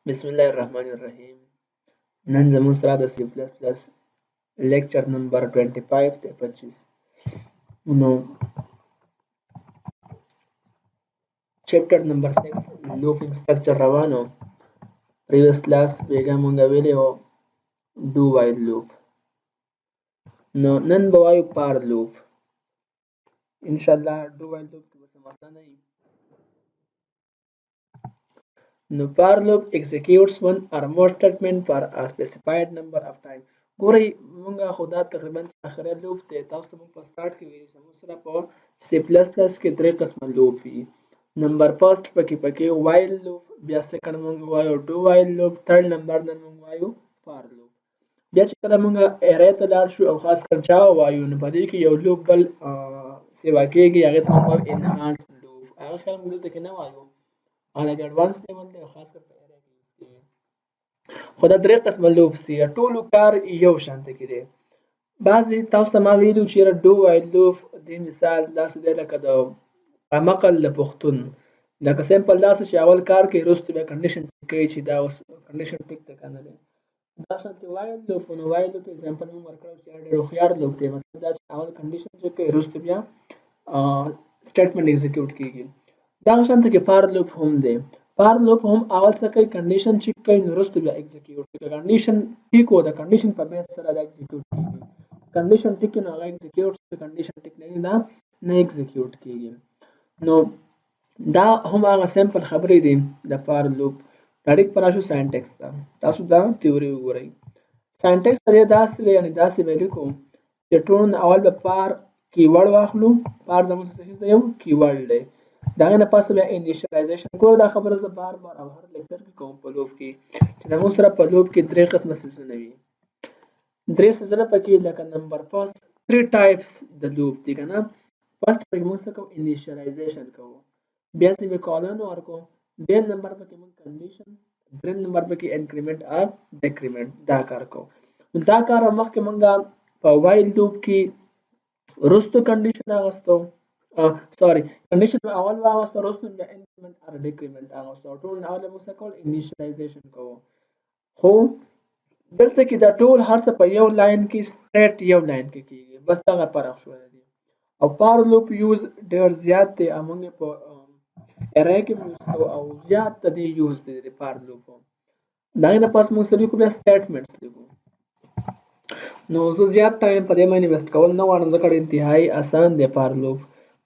بسم الله الرحمن الرحیم. نن زموږ سره د سی پلس پلس لیکچر نمبر 25 دی 25. نو چپټر نمبر 6 لوپینګ سټرکچر روانو. پریویس کلاس بیګه مونږ ویلې و ډو وایل لوپ. نو نن به وایو پار لوپ. ان شاء الله ډو وایل لوپ کې به څه مسله نه وي. نو par loop executes one or more statement for a specified number of time. ګورئ مونږه خو دا تقریبا اخري لوپ دی. تاسو ته مونږ په سټارټ کې ویلي زموږ سره په سی پلس پلس کې درې قسمه لوپ وي. نمبر فرست پکې وایل لوپ، بیا سیکنډ مونږ وایو ډو وایل لوپ، تھرډ نمبر نن مونږ وایو فار لوپ. بیا چې کله مونږ ارې ته لاړ شو او خاص کر جاوا وایو نو په دې کې یو لوپ بل سیوا کېږي، هغې ته مونږ وایو انهانس لوپ. هغه خیال مونږ دلته کې نه وایو، هغه لږ اډوانس لیول دی او خاص کر په اریا کې یوز کېږي. خو دا درې قسمه لوپس دي، ټولو کار یو شانته کې دی. بعضې تاسو ته ما ویلي وو چې یاره ډو وایل لوپ دې مثال داسې دی لکه د مقل د پښتون، لکه سمپل داسې چې اول کار کوي وروسته بیا کنډیشن چک کوي چې دا اوس کنډیشن ټیک دی که نه دی. دا شانتې وایل لوپ نو وایل لوپ اگزامپل مونږ ورکړی چې ډېر هوښیار لوپ دی، مطلب دا چې اول کنډیشن چک کوي وروسته بیا سټیټمنټ ایگزیکیوټ کېږي. دغه شانته کې فار لوپ هم دی. فار لوپ هم اول څه کوي کنډیشن چک کوي نو وروسته بیا ایگزیکیوټ کوي. کنډیشن ټیک و د کنډیشن په بیس سره دا ایگزیکیوټ کېږي. کنډیشن ټیک نو هغه ایگزیکیوټ شي، کنډیشن ټیک نه وي دا نه ایگزیکیوټ کېږي. نو دا هم هغه سمپل خبرې دي د فار لوپ. ډایرکټ په راشو ساینټکس ته. تاسو دا تیوري وګورئ. ساینټکس ته داسې دی، یعنې داسې به لیکو چې ټول نه اول به پار کیورډ واخلو. پار زموږ څه شی دی؟ یو کیورډ دی. د هغې نه پس بیا انیشیالایزیشن. ګوره دا خبره زه بار بار او هر لیکچر کې کوم په لوپ کې چې زموږ سره په لوپ کې درې قسمه څیزونه وي. درې څیزونه پکې لکه نمبر فرست 3 ټایپس د لوپ دي که نه. فرست پکې موږ څه کوو؟ انیشیالایزیشن کوو. بیا سیمی کالن ورکو. دویم نمبر پکې موږ کنډیشن، دریم نمبر پکې انکریمنٹ او ډیکریمنٹ دا کار کوو. دا کار مخکې موږ په وایل لوپ کې وروسته کنډیشن اغوستو، سوري کنډیشن اول واغوستو وروسته بیا انکریمنٹ او ډیکریمنٹ اغوستو. ټول نه اول موږ څه کول؟ انیشیالایزیشن کوو. خو دلته کې دا ټول هر څه په یو لاین کې سټریټ یو لاین کې کېږي، بس دغه فرق شوی دی. او پار لوپ یوز ډېر زیات دی، موږ په ارې کې یوز کوو او زیات د دې یوز دی د پار لوپ. د هغې نه پس موږ څه لیکو؟ بیا سټیټمنټس لیکو. نو زه زیات ټایم په دې باندې ویسټ کول نه غواړم ځکه ډېر انتهایي اسان دی پار لوپ.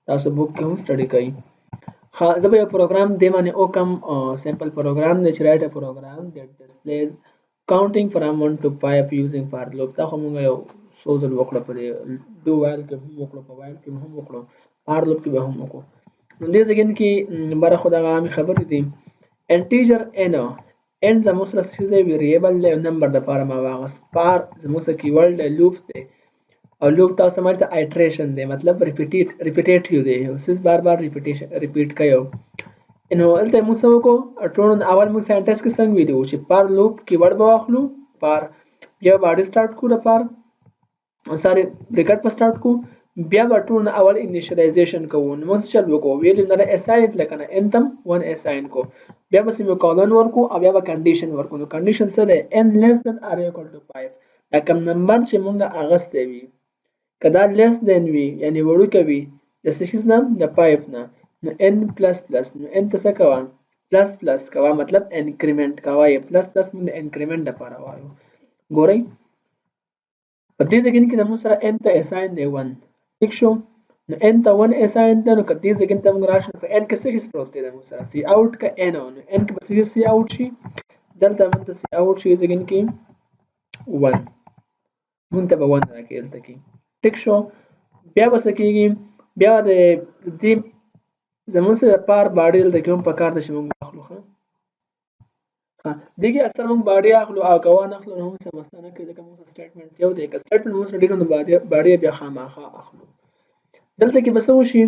تاسو بک کې هم سټډي کوئ. زه به یو پروګرام دې باندې وکړم، سمپل پروګرام دی چې رایټ ا پروګرام دیټ ډسپلیز counting from 1 to 5 using for loop. دا خو موږ یو څو ځل وکړو، په دې ډو وایل کې هم وکړو، په وایل کې هم وکړو، فار لوپ کې به هم وکړو. نو دې ځای کې بره خو دغه عامې خبرې دي. انټیجر ان زموږ سره څه دی؟ ویریبل دی، نمبر دپاره ما واغست. فار زموږ سره کیورډ دی، لوپ دی. او لوپ تاسو ته مالته آیټریشن دی، مطلب ریپیټیټیو دی، یو څیز بار بار ریپیټ کوي. نو دلته موږ څه وکړو؟ ټول اول موږ ساینټکس کې څنګه ویلي وو چې پار لوپ کیورډ به واخلو، پار بیا باډي سټارټ کړو، د پار ساري بریکټ په سټارټ کړو، بیا به ټول اول انیشیالایزیشن کوو. نو موږ چل وکړو ویلو نه اساین لکه نه ان تم 1 اساین کو، بیا به سیمی کالن ورکو او بیا به کنډیشن ورکو. نو کنډیشن څه دی؟ ان لیس دین ار ایکوال ټو 5. دا کوم نمبر چې موږ اغستی وي که دا لیس دین وي یعنې وړوکی وي د څه شي نه؟ د 5 نه، نو n پلس پلس، نو n ته څه کوه؟ پلس پلس کوه، مطلب انکریمنٹ کوه. یې پلس پلس موږ د انکریمنٹ دپاره وایو. ګورئ په دې ځای کې زموږ سره n ته اساین دی 1، ټیک شو. نو n ته 1 اساین دی، نو که دې ځای ته موږ راشو په n کې څه هیڅ پروت دی زموږ سره؟ سی آوټ که n، نو n کې به څه سی آوټ شي؟ دلته موږ ته سی آوټ شي ځای کې 1، موږ ته به 1 راکړي دلته کې، ټیک شو. بیا به څه کېږي؟ بیا د دې زموږ سره پار باډي دلته کې هم پکار ده چې موږ واخلو. ښه دې کې اکثر موږ باډي اخلو او که وانه اخلو نو هم څه مسله نه کوي ځکه موږ سټیټمنټ یو دی. که سټیټمنټ موږ سره ډېر نو باډي بیا خامخا اخلو. دلته کې به څه وشي؟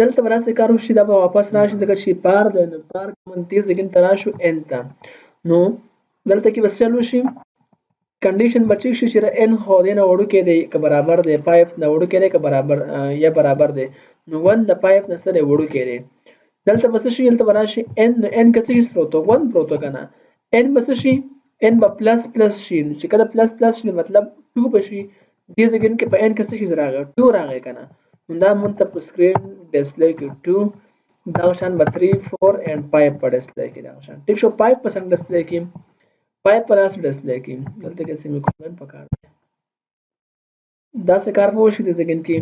دلته به داسې کار وشي دا به واپس راشي ځکه چې پار دی، نو پار موږ دې ځای ته راشو ان ته، نو دلته کې به څه چل وشي؟ کنډیشن به چک شي چې n خو دې نه وړوکی دی که برابر دی، 5 نه وړوکی دی که برابر یا برابر دی، نو 1 د 5 نه څه دی؟ وړوکی دی. دلته به څه شي؟ دلته به راشي n، نو n که څه هیڅ پروت 1 پروت که نه، n بس شي n به پلس پلس شي نو چې کله پلس پلس شي مطلب 2 به شي دې ځای کې په n کې څه شي راغی 2 راغی کنه نو دا مونږ ته په سکرین ډسپلی کې 2 دا شان به 3 4 and 5 په ډسپلی کې دا شان ټیک شو 5 په څنګه ډسپلی کې 5 په لاس ډسپلی کې دلته کې سیمی کولن پکار دی دا څه کار به وشي د ځای کې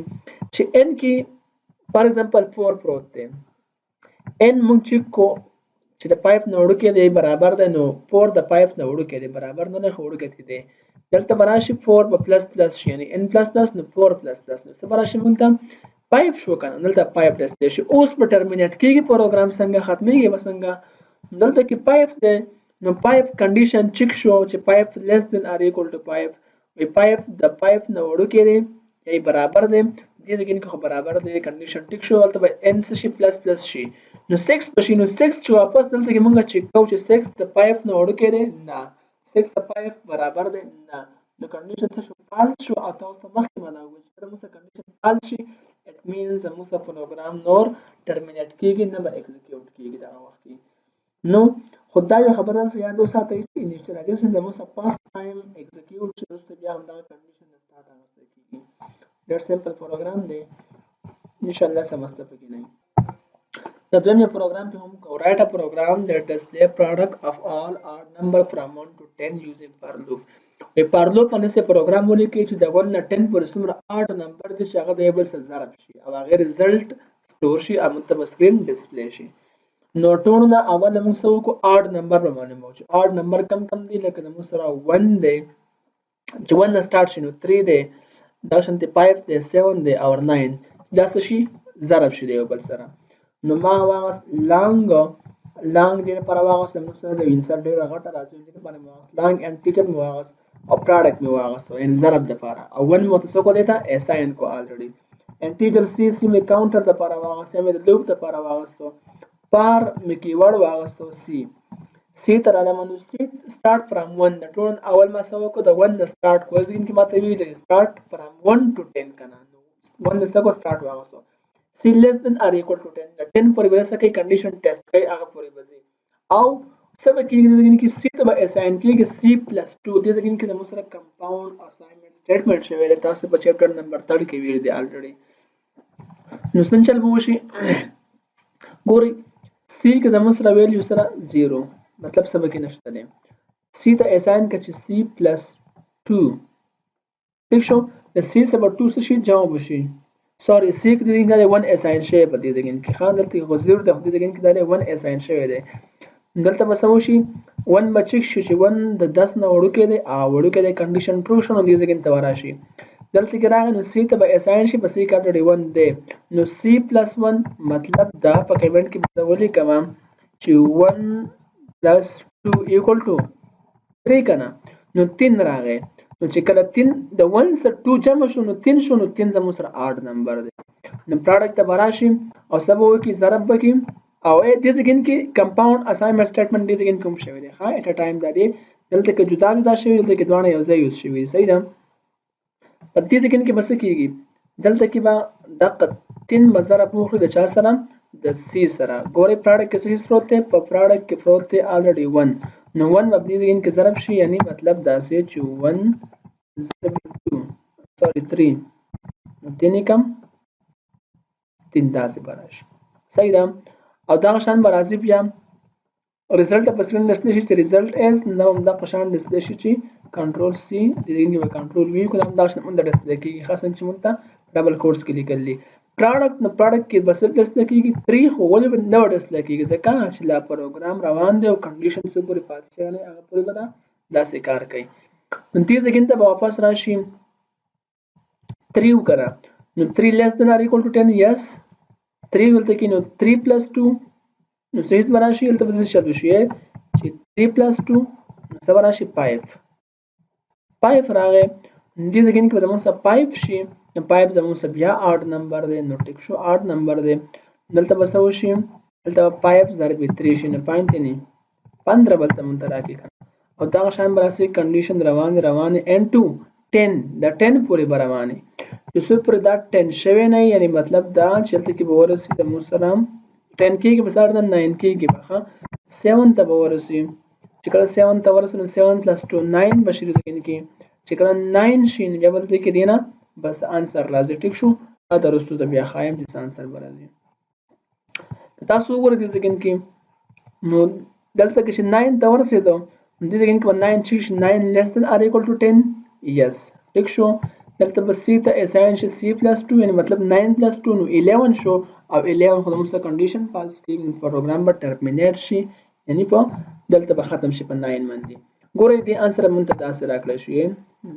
چې n کې فار ایگزامپل 4 پروت دی n مونږ چې کو چې د 5 نه وړوکی دی برابر دی نو 4 د 5 نه وړوکی دی برابر نه نه وړوکی دی دلته براشي 4 به پلس پلس شي یعنی n پلس پلس نو 4 پلس پلس نو څه براشي مونږ ته 5 شو کنه دلته 5 پلس دی شي اوس په ټرمینیټ کېږي پروګرام څنګه ختميږي وسنګه دلته کې 5 دی نو 5 کنډیشن چک شو چې 5 less than or equal to 5 وی 5 د 5 نه وړوکی دی یا برابر دی دې دغه کې برابر دی کنډیشن ټیک شو ولته به n شي پلس پلس شي نو 6 بشي نو 6 چې واپس دلته کې مونږه چک کوو چې 6 د 5 نه وړوکی دی نه 6 د 5 برابر دی نه نو کنډیشن څه شو فالس شو او تاسو مخکې معنا وایي چې موږ کنډیشن فالس شي اټ مینز موږ پروګرام نور ټرمینیټ کیږي نه به ایگزیکیوټ کیږي دا وخت نو خدای خبره سره یاد وساتئ چې انیشیالایزیشن د موږ پاست ټایم ایگزیکیوټ شي وروسته بیا هم دا کنډیشن سٹارټ راغلی کیږي ډېر سمپل پروګرام دی ان شاء الله سمسته پکې نه The Dunya program पे हम write a program that display product of all odd number from 1 to 10 using for loop. په for loop باندې سه پروګرام ولیکي چې د 1 نه 10 پورې څومره odd نمبر دي چې هغه د یو بل سره ضرب شي او هغه رزلټ سٹور شي او مطلب سکرین ډسپلی شي. نو ټول نه اول موږ سو کو odd نمبر په باندې مو چې odd نمبر کم کم دي لکه موږ سره 1 دی چې 1 نه سٹارټ شي نو 3 دی دا شانتي 5 دی 7 دی او 9 دا څه شي ضرب شي د یو بل سره نو ما واغست لانګ دې لپاره واغست موږ سره د انسرټ ډیره غټه راځي دې لپاره مو واغست لانګ ان ټیچر مو واغست او پروډکټ مو واغست ان ضرب د لپاره او ون مو تاسو کو دیتا اساین کو الریډي ان ټیچر سی می کاونټر د لپاره واغست مې د لوپ د لپاره واغست پار می کیورډ واغست سی تر علامه سی سٹارټ فرام 1 د ټول اول ما سو کو د 1 د سٹارټ کو ځین کې ماته ویل سٹارټ فرام 1 to 10 کنه 1 د سکو سٹارټ واغست C less than or equal to 10 the 10 پر وجه سره کنډیشن ټیسټ کوي هغه پورې بځي او سبا کې C ته به اساین کېږي C+2 دې ځکه کې د مسره کمپاوند اساینمنت سټیټمنټ شوی دی تاسو په چپټر نمبر 3 کې ویل دی الریډي نو څنګه چل بو شي ګوري C کې د مسره ویلیو سره 0 مطلب سبا کې نشته دی C ته اساین کړي C+2 ٹھیک شو د C سبا 2 شي جواب شي سوري سی کې دغه نه 1 اساین شوی په دې دغه کې خان دلته غوړ د دغه کې دا 1 اساین شوی دی دلته به سمو شي 1 بچک شي چې 1 د 10 نه وړوکی دی او وړوکی دی کنډیشن ټرو شنو دې ځکه ته وراشي دلته کې راغی نو سی ته به اساین شي په سی کې 1 دی نو سی پلس 1 مطلب دا په کمنټ کې بدولې کما چې 1 + 2 ایکوال ټو 3 کنه نو 3 راغی نو چې کله 3 د 1 سره 2 جمع شو نو 3 شو نو 3 زموږ سره 8 نمبر دی نو پروډکټ ته براشي او سبا وکي ضرب وکي او دې ځکه کې کمپاوند اساینمنت سټیټمنټ دې ځکه کوم شوی دی ها اټ ا ټایم دا دی دلته کې جدا جدا شوی دلته کې دوه یو ځای یوز شوی صحیح ده په دې ځکه کې بس کېږي دلته کې با دقه 3 مزره پوخ د چا سره د سی سره ګوري پروډکټ کې څه پروت دی په پروډکټ کې پروت دی الریډي 1 نو 1 مبني دې کې ضرب شي یعنی مطلب دا چې 1 ضرب 2 سوري 3 نو 3 کم 3 داسې براشي صحیح ده او دا شان برازي بیا رزلټ په سکرین ډسپلی شي چې رزلټ از نو دا په شان ډسپلی شي چې کنټرول سی دې کې کنټرول وی کوم دا شان د ډسپلی کې خاصه چې مونږ ته ډبل کوټس کې لیکلي پروډکټ نو پروډکټ کې بس ډسپلی کېږي 3 خو ولې نو ډسپلی کېږي ځکه چې لا پروګرام روان دی او کنډیشن څه پورې پاتې شي نه هغه پورې بدا داسې کار کوي نو دې ځکه ته واپس راشي 3 وکړه نو 3 less than or equal to 10 yes 3 ولته کې نو 3 + 2 نو څه براشي ولته به څه شي چې 3 + 2 نو څه براشي 5 راغی دې ځکه کې به موږ 5 شي نو 5 زموږ بیا 8 نمبر دی نو ټیک شو 8 نمبر دی دلته به څه وشي دلته 5 ضرب 3 شي نه 5 نه 15 بلته مونږ راکې او دا شان براسي کنډیشن روان n2 10 د 10 پورې روانه چې څو پر دا 10 شوی نه یعنی مطلب دا چې تل کې به ورسي د مسلم 10 کې به سره 9 کې به 7 ته به ورسي چې کله 7 ته ورسو نو 7 + 2 9 بشي دګین کې چې کله 9 شي نو بیا بلته کې دینه بس انسر راځي ټیک شو دا درستو د بیا خایم چې انسر راځي تاسو وګورئ د ځکه کې نو دلته کې چې 9 ته ورسېدو د دې کې 9 چې 9 less than or equal to 10 yes ټیک شو دلته بس سی ته اساین شي سی + 2 یعنی مطلب 9 + 2 نو 11 شو او 11 خو موږ سره کنډیشن پاس کیږي پروګرام به ټرمینیټ شي یعنی په دلته به ختم شي په 9 باندې ګورئ دې انسر مونږ ته داسې راکړی شي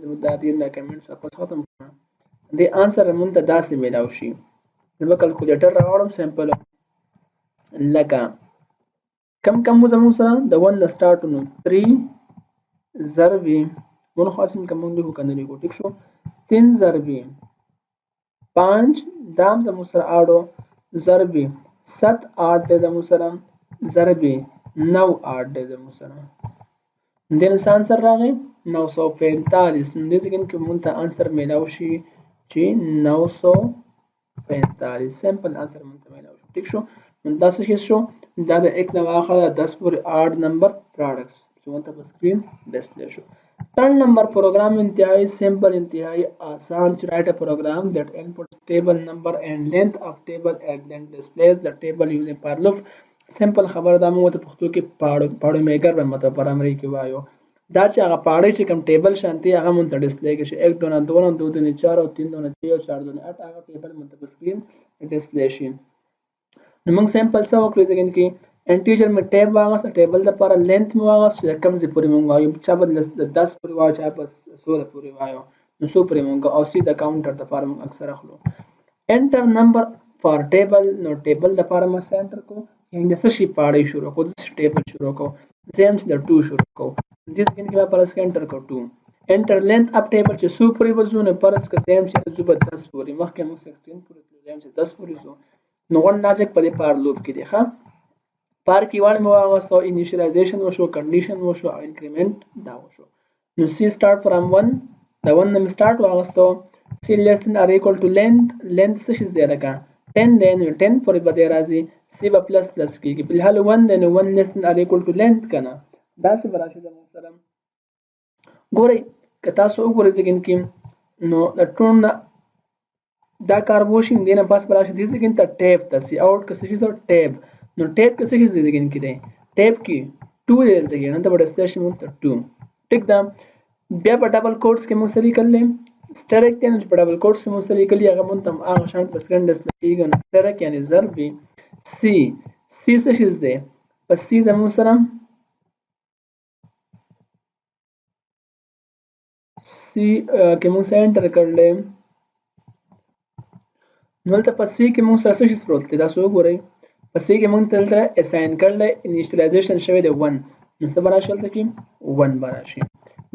زموږ د دې نه کمنټس واپس ختم کړم دې انسر مونږ ته داسې ملاو شي زما کیلکولیټر راوړم سمپل لکه کم زموږ سره د 1 نه سٹارټ نو 3 ضربې مونږ خاصم کوم لیکو کنه لیکو ټیک شو 3 ضربې 5 دام زموږ سره اړو ضربې 7 8 د زموږ سره ضربې 9 8 د زموږ سره دین انسر راغی 945 نو دې کې مونږ ته انسر میلاو شي چې 945 سمپل انسر مونږ ته میلاو شي ٹھیک شو دا څه شو دا د 1 نه واخله 10 پورې 8 نمبر پروډکټس چې مونږ ته په سکرین ډسپلی شو Third number program इंतहाई simple इंतहाई आसान to write a program that inputs table number and length of table and then displays the table using for loop simple خبر دا موږ ته پښتو کې پاړو میکر په مطلب پرامري کې وایو دا چې هغه پاړې چې کوم ټیبل شانتي هغه مونږ ته ډسپلی کې شي 1 2 2 2 2 4 او 3 2 3 او 4 2 8 هغه ټیبل مونږ ته په سکرین ډسپلی شي نو موږ سمپل څه وکړو ځکه کې انټیجر می ټیب واغسته ټیبل د لپاره لینث مو واغسته کم زی پورې مونږ وایو چا بل 10 پورې وایو چا بس 16 پورې وایو نو سو پورې مونږ او سیده کاونټر د لپاره مونږ اکثر اخلو انټر نمبر فار ټیبل نو ټیبل د لپاره ما سنټر کو یعنی د څه شي پاړې شروع کو د ټیبل شروع کو سیم چې د 2 شروع کو دې کې کې پر اس انټر کو 2 انټر لینث اپ ټیبل چې سو پورې وزونه پر اس کې سیم چې زوبه 10 پورې مخکې مو 16 پورې سیم چې 10 پورې زو نو ون لاجک په دې پار لوپ کې دی ښه پار کې وړ مو واغسو انیشیلایزیشن وشو کنډیشن وشو او انکریمنٹ دا وشو نو سی سٹارټ فرام 1 دا 1 نم سٹارټ واغستو سی لیس دین ار ایکوال ټو لینث څه شي دی راکا 10 دین 10 پورې بده راځي سی با پلس پلس کېږي په حال 1 دین 1 لیس دین ار ایکوال ټو لینث کنه دا څه براشي زموږ سره ګورئ که تاسو وګورئ کې نو د ټون دا کاربوشین دینه پاس براشي دي ځکه ته ټیب تاسو آوټ کسه شي ټیب نو ټیب کسه شي ځکه کې دی ټیب کې 2 دلته کې نو ته بڑا سټیشن مو ته 2 ټیک دا بیا په ډبل کوټس کې مو سری کړل سټریک ته په ډبل کوټس مو سری کړل هغه مون تم هغه شان په سکند دس کېږي نو سټریک یعنی ضرب سی څه شي دی پس سی زمو سره سی کې مو سنټر کړل نو ته پسې کې موږ سره څه شي پروت دی تاسو وګورئ پسې کې موږ دلته اساین کړل انیشیلایزیشن شوی دی 1 نو څه براشي دلته کې 1 براشي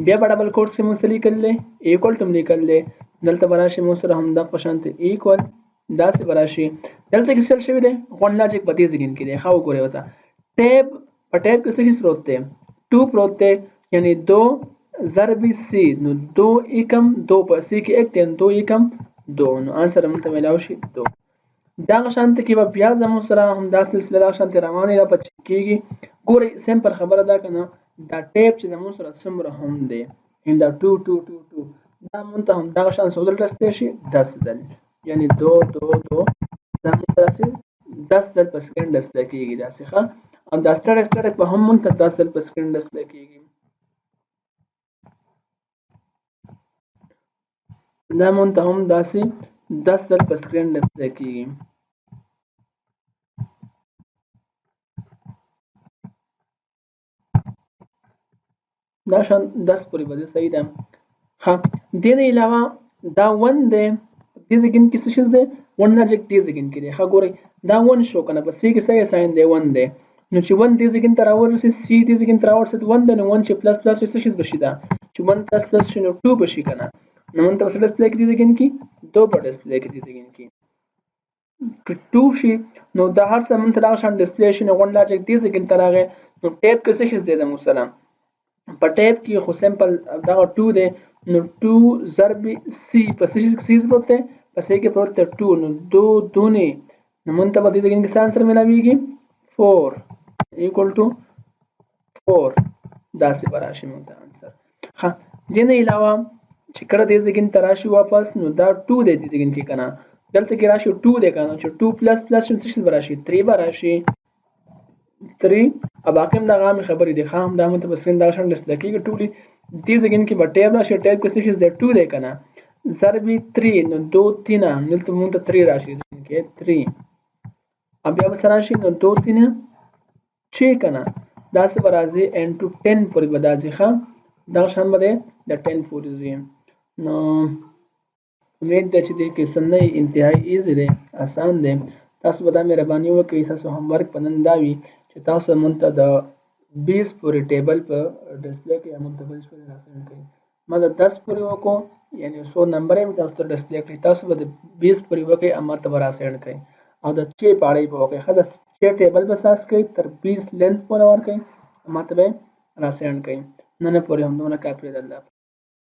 بیا په ډبل کوټس کې موږ سره لیکل ایکوال ټم لیکل دلته براشي موږ سره هم د پشانت ایکوال دا څه براشي دلته کې څه شوی دی غون لاجیک په دې ځګین کې دی خو وګورئ وتا ټیب په ټیب کې څه شي پروت دی 2 پروت دی یعنی 2 ضرب سی نو 2 Ekam 2 په سی کې 1 تن 2 Ekam 2 نو انسر موږ ته ملاوي شي 2 دا شانت کې بیا زمو سره هم دا سلسله شانت روانه ده په کېږي ګوري سمپل خبره ده کنه دا ټیپ چې زمو سره څومره هم دی ان دا 2 2 2 2 دا مونږ ته هم دا شان سوزل رسته شي 10 دل یعنی 2 2 2 دا مونږ ته 10 دل په سکند رسته کېږي دا څه او دا سټارټ په هم مونږ ته 10 دل په سکند رسته کېږي دا مونږ ته هم داسې 10 دل په سکرین ډسپلی کېږي دا شان 10 پورې به صحیح ده ها دې نه علاوه دا 1 دی دې ځګین کې څه شي ده 1 لاجیک دې ځګین کې دی ها ګورئ دا 1 شو کنه بس کې څه ساين دی 1 دی نو چې 1 دې ځګین تر اورسي سی دې ځګین تر اورسي 1 دی نو 1 چې پلس پلس څه شي بشي دا چې 1 پلس پلس شنو 2 بشي کنه نو مونږ ته ډسپلی کې دي ځګین کې 2 په ډسپلی کې دي ځګین کې 2 شي نو د هر څه مونږ ته دا شان ډسپلی شي نو 1 لاجیک دې ځګین تر هغه نو ټیپ کې څه شي دی د مسلم په ټیپ کې خو سمپل دا 2 دی نو 2 ضرب سی پس سی پروت دی پس کې پروت دی 2 نو 2 دونه نو مونږ ته په دې کې څه انسر ملاويږي 4 equal to 4 داسې به راشي موږ ته انسر. ښه دې نه علاوه چې کله دې ځای ته راشي واپس نو دا 2 دی دې ځای کې که نه دلته کې راشي 2 دی که نه چې 2 پلس پلس څه شي به راشي 3 به راشي 3 او باقي هم دغه عامې خبرې دي ښه همدا موږ ته په سکرین دغه شان ډسپلی کېږي ټولې دې ځای کې به ټیب راشي ټیب کې څه شي دی 2 دی که نه ضرب 3 نو 2 3 دلته موږ ته 3 راشي کې 3 او بیا به څه راشي نو 2 3 6 که نه داسې به راځي انټو 10 پورې به دا ځي ښه دغه شان به دی د 10 پورې ځي نو امید ده چې دې کوېسچن نه انتهایي ایزي دی اسان دی تاسو به دا مهرباني وکړئ ستاسو هومورک په نن دا وي چې تاسو موږ ته د 20 پورې ټیبل په ډسپلی کې یا موږ ته بل شپه راسند کړئ ما د 10 پورې وکړو یعنې څو نمبر یې تاسو ته ډسپلی کړئ تاسو به د 20 پورې وکړئ او ما ته به راسند کړئ او د چې په اړه یې به وکړئ ښه د چې ټیبل به ساس کړئ تر 20 لینث پورې ورکړئ ما ته به راسند کړئ نن پورې همدومره کافي ده الله